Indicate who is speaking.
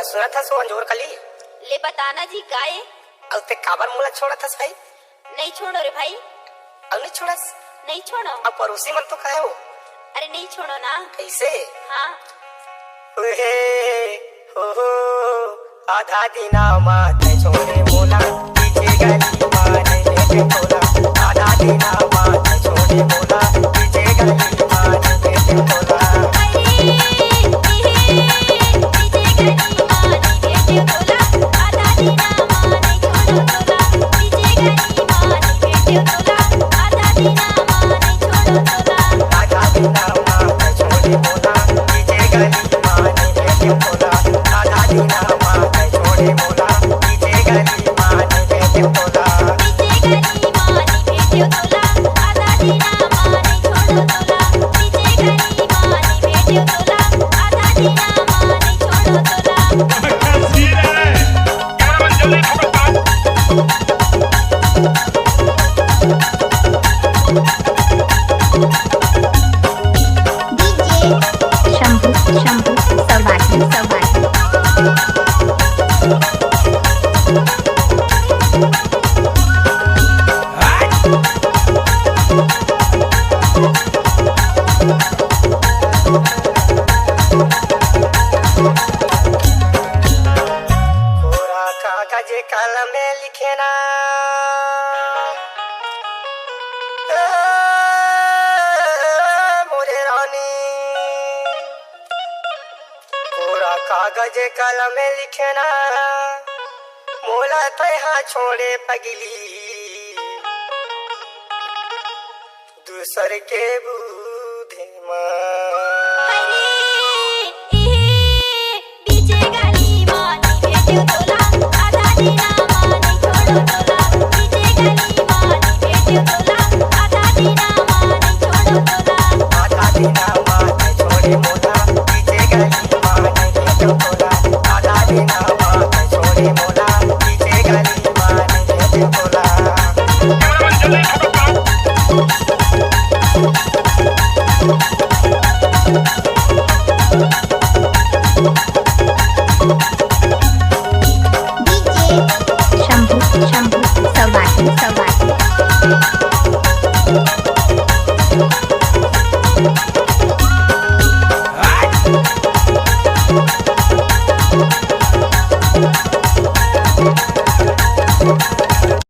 Speaker 1: सुना था सो अंजोर कली
Speaker 2: ले बताना जी काए।
Speaker 1: और ते काबर मुला छोड़ा था भाई?
Speaker 2: नहीं छोड़ो रे भाई।
Speaker 1: और नहीं छोड़स?
Speaker 2: नहीं छोड़ो।
Speaker 1: अब पड़ोसी मन तो कहे हो।
Speaker 2: अरे नहीं छोड़ो ना।
Speaker 1: कैसे?
Speaker 2: हाँ
Speaker 1: हो आधा दिना माते छोड़े मोला पीछे गली मारे बेटे बोला। आधा दिना माते छोड़े मोला पीछे गली मारे बेटे बोला। कलम में लिखे ना मोरे रानी। कोरा कागज कलम में लिखे ना मोला तहा छोड़े पगली दूसर के बूढ़े माँ।
Speaker 3: शंभू